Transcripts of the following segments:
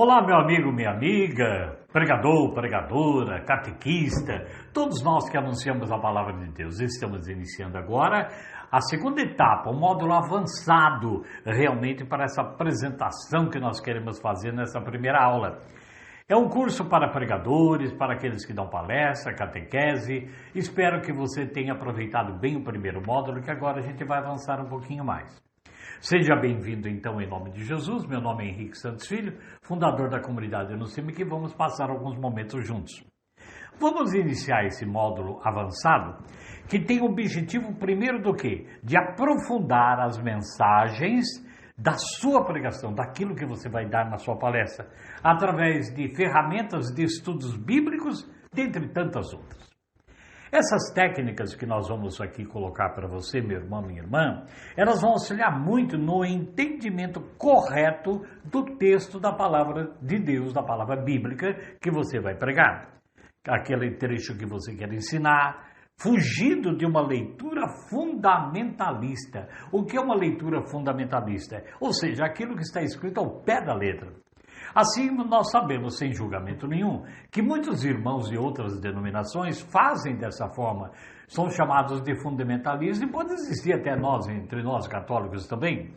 Olá, meu amigo, minha amiga, pregador, pregadora, catequista, todos nós que anunciamos a palavra de Deus. Estamos iniciando agora a segunda etapa, um módulo avançado realmente para essa apresentação que nós queremos fazer nessa primeira aula. É um curso para pregadores, para aqueles que dão palestra, catequese. Espero que você tenha aproveitado bem o primeiro módulo, que agora a gente vai avançar um pouquinho mais. Seja bem-vindo, então, em nome de Jesus. Meu nome é Henrique Santos Filho, fundador da comunidade Anuncime, que vamos passar alguns momentos juntos. Vamos iniciar esse módulo avançado, que tem o objetivo, primeiro do quê? De aprofundar as mensagens da sua pregação, daquilo que você vai dar na sua palestra, através de ferramentas de estudos bíblicos, dentre tantas outras. Essas técnicas que nós vamos aqui colocar para você, meu irmão, minha irmã, elas vão auxiliar muito no entendimento correto do texto da palavra de Deus, da palavra bíblica que você vai pregar. Aquele trecho que você quer ensinar, fugindo de uma leitura fundamentalista. O que é uma leitura fundamentalista? Ou seja, aquilo que está escrito ao pé da letra. Assim, nós sabemos, sem julgamento nenhum, que muitos irmãos de outras denominações fazem dessa forma. São chamados de fundamentalistas e pode existir até nós, entre nós católicos também.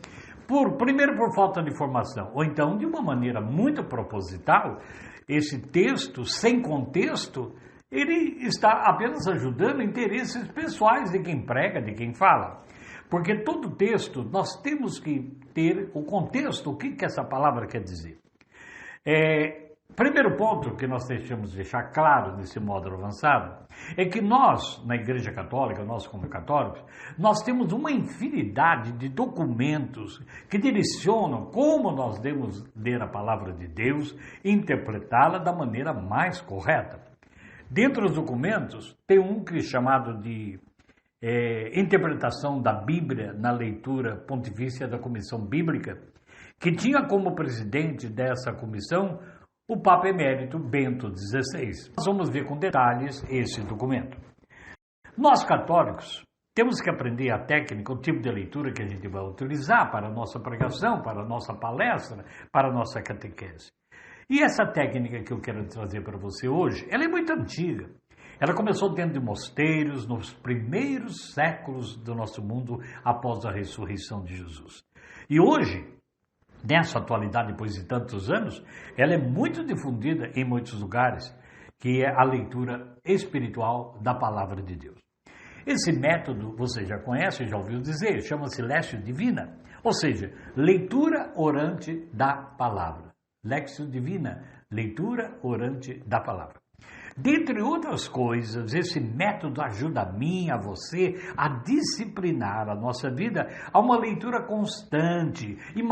Primeiro por falta de informação, ou então de uma maneira muito proposital, esse texto, sem contexto, ele está apenas ajudando interesses pessoais de quem prega, de quem fala. Porque todo texto, nós temos que ter o contexto, o que essa palavra quer dizer. Primeiro ponto que nós deixamos deixar claro nesse módulo avançado é que nós, na Igreja Católica, nós como católicos, nós temos uma infinidade de documentos que direcionam como nós devemos ler a palavra de Deus e interpretá-la da maneira mais correta. Dentre os documentos, tem um que é chamado de Interpretação da Bíblia na Leitura Pontifícia da Comissão Bíblica, que tinha como presidente dessa comissão o Papa Emérito Bento XVI. Nós vamos ver com detalhes esse documento. Nós católicos temos que aprender a técnica, o tipo de leitura que a gente vai utilizar para a nossa pregação, para a nossa palestra, para a nossa catequese. E essa técnica que eu quero trazer para você hoje, ela é muito antiga. Ela começou dentro de mosteiros, nos primeiros séculos do nosso mundo, após a ressurreição de Jesus. E hoje, nessa atualidade, depois de tantos anos, ela é muito difundida em muitos lugares, que é a leitura espiritual da Palavra de Deus. Esse método, você já conhece, já ouviu dizer, chama-se Léxio Divina, ou seja, leitura orante da Palavra. Léxio Divina, leitura orante da Palavra. Dentre outras coisas, esse método ajuda a mim, a você, a disciplinar a nossa vida a uma leitura constante e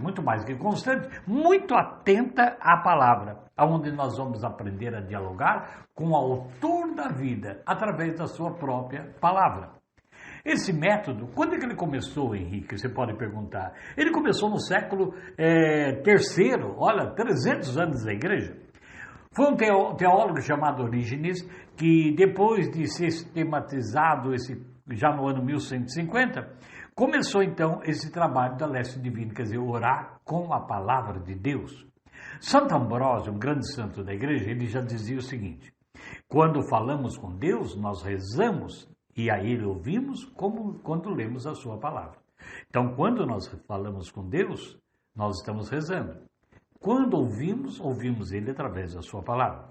muito mais que constante, muito atenta à palavra, onde nós vamos aprender a dialogar com o autor da vida através da sua própria palavra. Esse método, quando é que ele começou, Henrique? Você pode perguntar. Ele começou no século III, olha, 300 anos da igreja. Foi um teólogo chamado Orígenes, que depois de sistematizado já no ano 1150, começou então esse trabalho da Léxio Divina, quer dizer, orar com a palavra de Deus. Santo Ambrósio, um grande santo da igreja, ele já dizia o seguinte: quando falamos com Deus, nós rezamos e a ele ouvimos como quando lemos a sua palavra. Então, quando nós falamos com Deus, nós estamos rezando. Quando ouvimos ele através da sua palavra.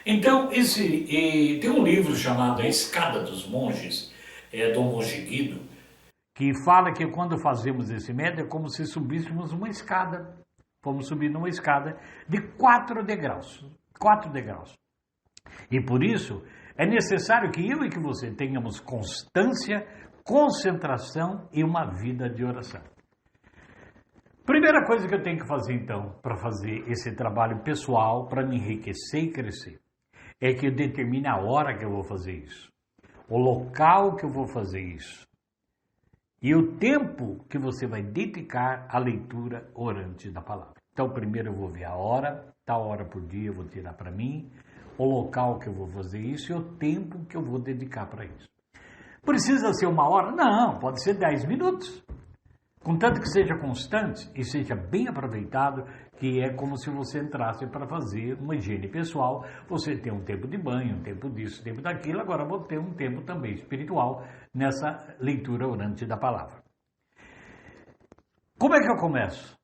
Então, tem um livro chamado A Escada dos Monges, do Monge Guido, que fala que quando fazemos esse método é como se subíssemos uma escada. Fomos subir numa escada de 4 degraus. 4 degraus. E por isso, é necessário que eu e que você tenhamos constância, concentração e uma vida de oração. Primeira coisa que eu tenho que fazer, então, para fazer esse trabalho pessoal, para me enriquecer e crescer, é que eu determine a hora que eu vou fazer isso, o local que eu vou fazer isso e o tempo que você vai dedicar à leitura orante da palavra. Então, primeiro eu vou ver a hora, tal hora por dia eu vou tirar para mim, o local que eu vou fazer isso e o tempo que eu vou dedicar para isso. Precisa ser 1 hora? Não, pode ser 10 minutos. Contanto que seja constante e seja bem aproveitado, que é como se você entrasse para fazer uma higiene pessoal. Você tem um tempo de banho, um tempo disso, um tempo daquilo, agora vou ter um tempo também espiritual nessa leitura orante da palavra. Como é que eu começo?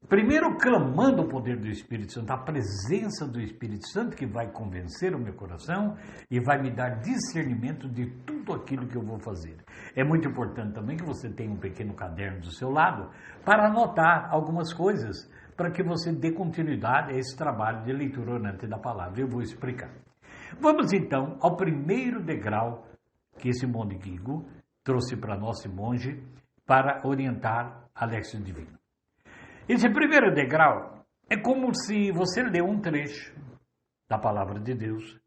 Primeiro, clamando o poder do Espírito Santo, a presença do Espírito Santo que vai convencer o meu coração e vai me dar discernimento de tudo aquilo que eu vou fazer. É muito importante também que você tenha um pequeno caderno do seu lado para anotar algumas coisas, para que você dê continuidade a esse trabalho de leitura orante da palavra. Eu vou explicar. Vamos então ao primeiro degrau que esse monge Guigo trouxe para nós, esse monge, para orientar a Léxio Divina. Esse primeiro degrau é como se você lê um trecho da palavra de Deus,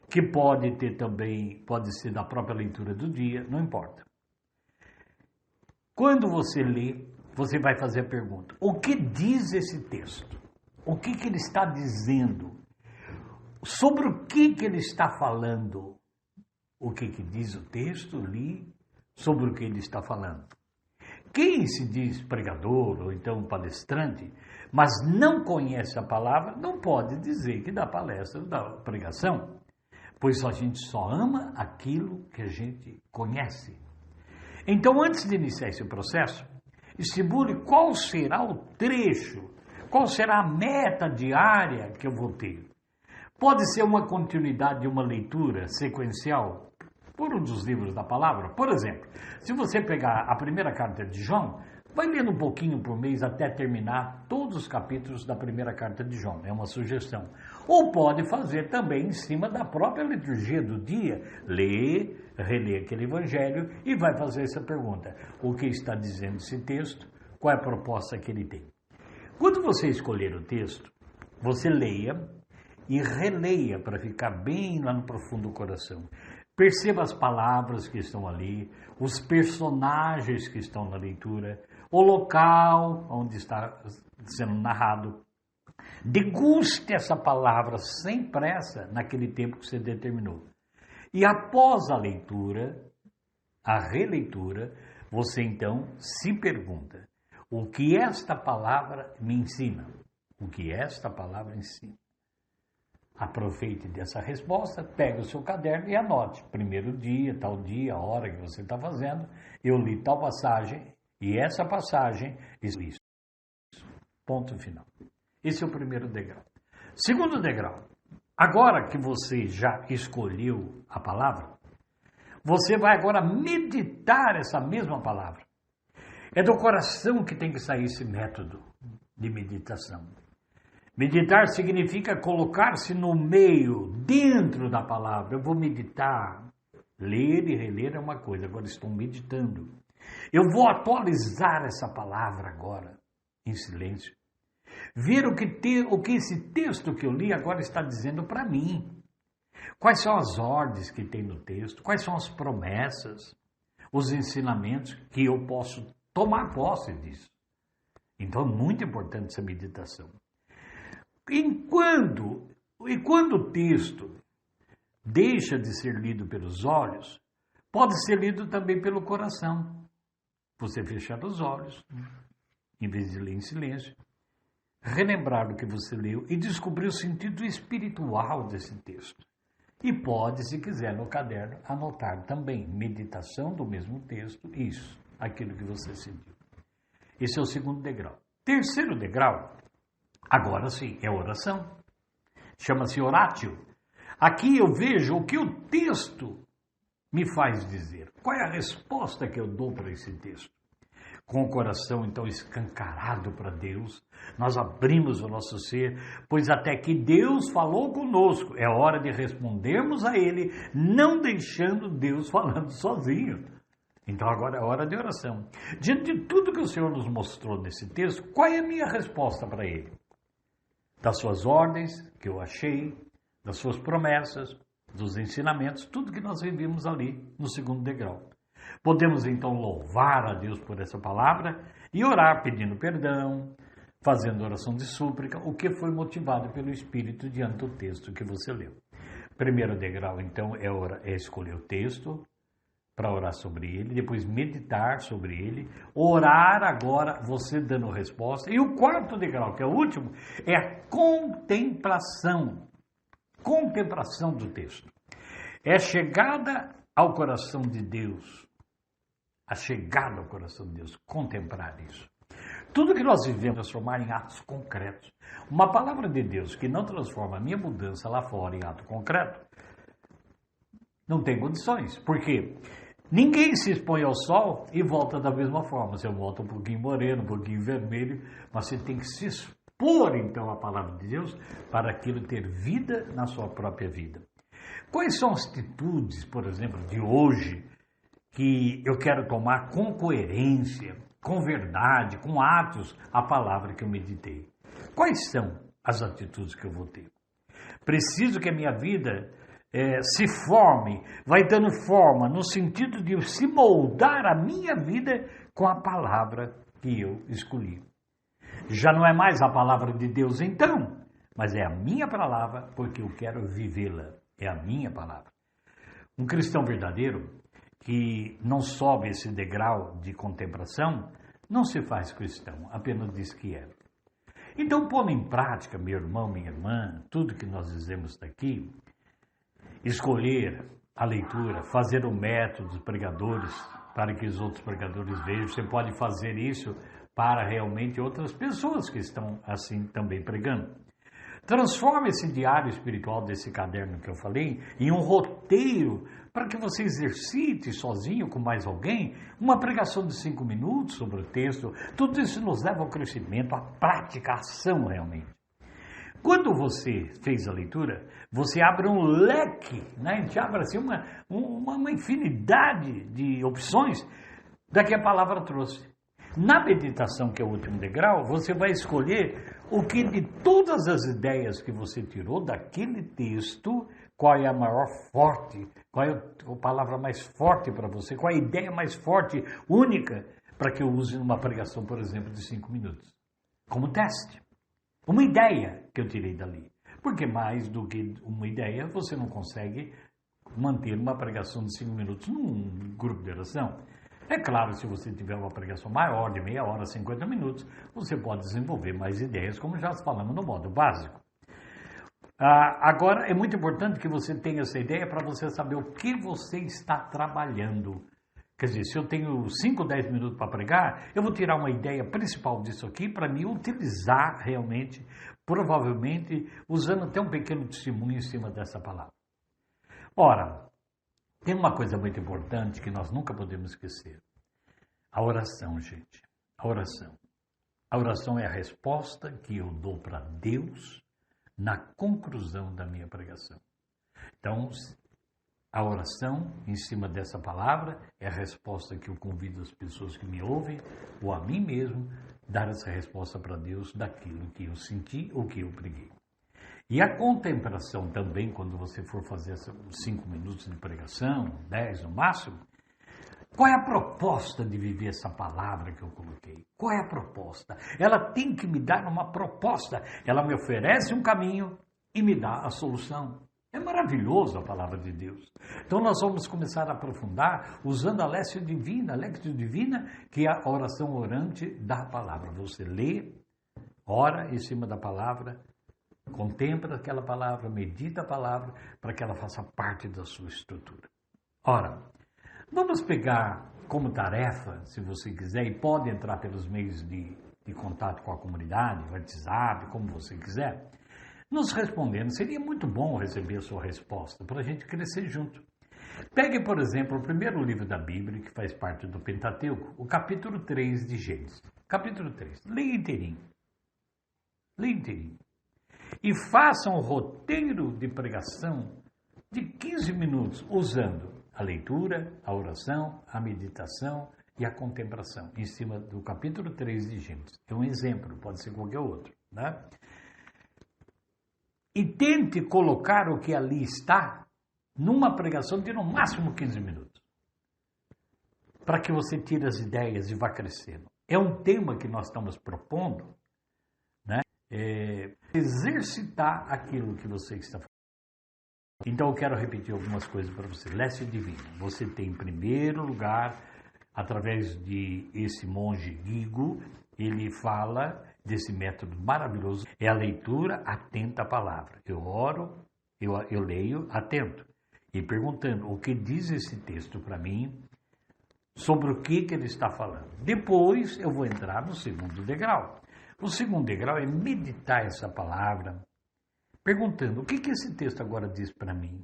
que pode ter também, pode ser da própria leitura do dia, não importa. Quando você lê, você vai fazer a pergunta: o que diz esse texto? O que ele está dizendo? Sobre o que ele está falando? O que diz o texto? Li sobre o que ele está falando. Quem se diz pregador ou então palestrante, mas não conhece a palavra, não pode dizer que dá palestra, dá pregação, pois a gente só ama aquilo que a gente conhece. Então, antes de iniciar esse processo, estimule qual será o trecho, qual será a meta diária que eu vou ter. Pode ser uma continuidade de uma leitura sequencial por um dos livros da palavra. Por exemplo, se você pegar a primeira carta de João, vai lendo um pouquinho por mês até terminar todos os capítulos da primeira carta de João. É uma sugestão. Ou pode fazer também em cima da própria liturgia do dia, ler, reler aquele evangelho e vai fazer essa pergunta: o que está dizendo esse texto? Qual é a proposta que ele tem? Quando você escolher o texto, você leia e releia para ficar bem lá no profundo do coração. Perceba as palavras que estão ali, os personagens que estão na leitura, o local onde está sendo narrado. Deguste essa palavra sem pressa naquele tempo que você determinou. E após a leitura, a releitura, você então se pergunta: o que esta palavra me ensina? O que esta palavra ensina? Aproveite dessa resposta, pegue o seu caderno e anote. Primeiro dia, tal dia, a hora que você está fazendo, eu li tal passagem e essa passagem, isso. Ponto final. Esse é o primeiro degrau. Segundo degrau, agora que você já escolheu a palavra, você vai agora meditar essa mesma palavra. É do coração que tem que sair esse método de meditação. Meditar significa colocar-se no meio, dentro da palavra. Eu vou meditar. Ler e reler é uma coisa, agora estou meditando. Eu vou atualizar essa palavra agora, em silêncio. Ver o que esse texto que eu li agora está dizendo para mim. Quais são as ordens que tem no texto? Quais são as promessas? Os ensinamentos que eu posso tomar posse disso. Então é muito importante essa meditação. E quando o texto deixa de ser lido pelos olhos, pode ser lido também pelo coração. Você fechar os olhos, em vez de ler em silêncio, relembrar o que você leu e descobrir o sentido espiritual desse texto. E pode, se quiser, no caderno, anotar também meditação do mesmo texto, isso, aquilo que você sentiu. Esse é o segundo degrau. Terceiro degrau, agora sim, é oração. Chama-se oratio. Aqui eu vejo o que o texto me faz dizer. Qual é a resposta que eu dou para esse texto? Com o coração, então, escancarado para Deus, nós abrimos o nosso ser, pois até que Deus falou conosco, é hora de respondermos a Ele, não deixando Deus falando sozinho. Então agora é hora de oração. Diante de tudo que o Senhor nos mostrou nesse texto, qual é a minha resposta para Ele? Das suas ordens, que eu achei, das suas promessas, dos ensinamentos, tudo que nós vivimos ali no segundo degrau. Podemos então louvar a Deus por essa palavra e orar pedindo perdão, fazendo oração de súplica, o que foi motivado pelo Espírito diante do texto que você leu. Primeiro degrau, então, é escolher o texto, para orar sobre ele, depois meditar sobre ele, orar agora, você dando resposta. E o quarto degrau, que é o último, é a contemplação. Contemplação do texto. É a chegada ao coração de Deus. A chegada ao coração de Deus. Contemplar isso. Tudo que nós vivemos transformar em atos concretos. Uma palavra de Deus que não transforma a minha mudança lá fora em ato concreto, não tem condições. Por quê? Ninguém se expõe ao sol e volta da mesma forma. Você volta um pouquinho moreno, um pouquinho vermelho, mas você tem que se expor, então, à palavra de Deus para aquilo ter vida na sua própria vida. Quais são as atitudes, por exemplo, de hoje, que eu quero tomar com coerência, com verdade, com atos, a palavra que eu meditei? Quais são as atitudes que eu vou ter? Preciso que a minha vida se forme, vai dando forma, no sentido de se moldar a minha vida com a palavra que eu escolhi. Já não é mais a palavra de Deus então, mas é a minha palavra porque eu quero vivê-la. É a minha palavra. Um cristão verdadeiro que não sobe esse degrau de contemplação, não se faz cristão, apenas diz que é. Então, pondo em prática, meu irmão, minha irmã, tudo que nós dizemos daqui, escolher a leitura, fazer o método dos pregadores para que os outros pregadores vejam. Você pode fazer isso para realmente outras pessoas que estão assim também pregando. Transforme esse diário espiritual desse caderno que eu falei em um roteiro para que você exercite sozinho com mais alguém uma pregação de 5 minutos sobre o texto. Tudo isso nos leva ao crescimento, à prática, à ação realmente. Quando você fez a leitura, você abre um leque, né? A gente abre assim uma infinidade de opções da que a palavra trouxe. Na meditação, que é o último degrau, você vai escolher o que de todas as ideias que você tirou daquele texto, qual é a maior forte, qual é a palavra mais forte para você, qual é a ideia mais forte, única, para que eu use numa pregação, por exemplo, de 5 minutos. Como teste. Uma ideia que eu tirei dali. Porque mais do que uma ideia, você não consegue manter uma pregação de 5 minutos num grupo de oração. É claro, se você tiver uma pregação maior, de meia hora, 50 minutos, você pode desenvolver mais ideias, como já falamos no modo básico. Agora, é muito importante que você tenha essa ideia para você saber o que você está trabalhando. Quer dizer, se eu tenho 5, 10 minutos para pregar, eu vou tirar uma ideia principal disso aqui para me utilizar realmente, provavelmente, usando até um pequeno testemunho em cima dessa palavra. Ora, tem uma coisa muito importante que nós nunca podemos esquecer. A oração, gente. A oração. A oração é a resposta que eu dou para Deus na conclusão da minha pregação. Então, a oração em cima dessa palavra é a resposta que eu convido as pessoas que me ouvem, ou a mim mesmo, dar essa resposta para Deus daquilo que eu senti ou que eu preguei. E a contemplação também, quando você for fazer 5 minutos de pregação, 10 no máximo, qual é a proposta de viver essa palavra que eu coloquei? Qual é a proposta? Ela tem que me dar uma proposta. Ela me oferece um caminho e me dá a solução. É maravilhoso a palavra de Deus. Então nós vamos começar a aprofundar usando a Léxio Divina, que é a oração orante da palavra. Você lê, ora em cima da palavra, contempla aquela palavra, medita a palavra, para que ela faça parte da sua estrutura. Ora, vamos pegar como tarefa, se você quiser, e pode entrar pelos meios de contato com a comunidade, WhatsApp, como você quiser, nos respondendo. Seria muito bom receber a sua resposta, para a gente crescer junto. Pegue, por exemplo, o primeiro livro da Bíblia, que faz parte do Pentateuco, o capítulo 3 de Gênesis. Capítulo 3. Leia inteirinho. Leia inteirinho. E faça um roteiro de pregação de 15 minutos, usando a leitura, a oração, a meditação e a contemplação, em cima do capítulo 3 de Gênesis. É um exemplo, pode ser qualquer outro, né? E tente colocar o que ali está numa pregação de no máximo 15 minutos, para que você tire as ideias e vá crescendo. É um tema que nós estamos propondo, né? Exercitar aquilo que você está Então eu quero repetir algumas coisas para você. Leste divino. Você tem em primeiro lugar, através de esse monge Guigo, ele fala desse método maravilhoso. É a leitura atenta à palavra. Eu oro, eu leio atento. E perguntando o que diz esse texto para mim, sobre o que ele está falando. Depois eu vou entrar no segundo degrau. O segundo degrau é meditar essa palavra, perguntando o que esse texto agora diz para mim.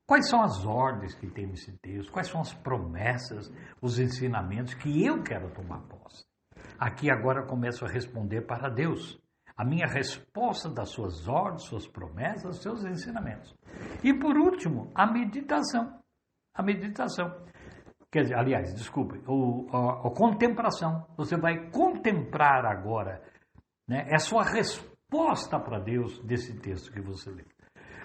Quais são as ordens que tem nesse texto? Quais são as promessas, os ensinamentos que eu quero tomar posse? Aqui agora eu começo a responder para Deus. A minha resposta das suas ordens, suas promessas, seus ensinamentos. E por último, a meditação. A meditação. Quer dizer, aliás, desculpe, a contemplação. Você vai contemplar agora, né? É a sua resposta para Deus desse texto que você lê.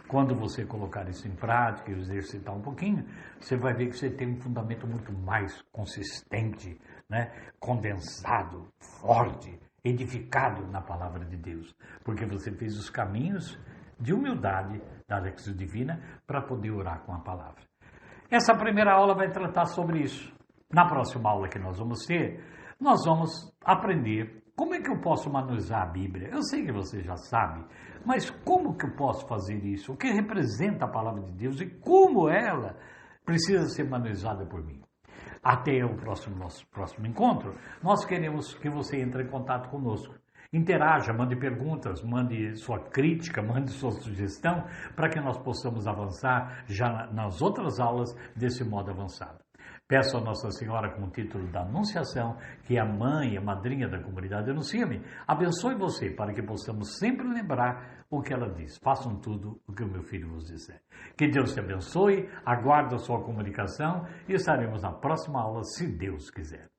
Quando você colocar isso em prática e exercitar um pouquinho, você vai ver que você tem um fundamento muito mais consistente, né? Condensado, forte, edificado na palavra de Deus. Porque você fez os caminhos de humildade da Lexio Divina para poder orar com a palavra. Essa primeira aula vai tratar sobre isso. Na próxima aula que nós vamos ter, nós vamos aprender como é que eu posso manusear a Bíblia. Eu sei que você já sabe, mas como que eu posso fazer isso? O que representa a palavra de Deus e como ela precisa ser manuseada por mim? Até o nosso próximo encontro, nós queremos que você entre em contato conosco. Interaja, mande perguntas, mande sua crítica, mande sua sugestão, para que nós possamos avançar já nas outras aulas desse modo avançado. Peço a Nossa Senhora, com o título da Anunciação, que é a mãe e a madrinha da comunidade Anuncia-me, abençoe você para que possamos sempre lembrar o que ela diz. Façam tudo o que o meu filho vos disser. Que Deus te abençoe, aguardo a sua comunicação e estaremos na próxima aula, se Deus quiser.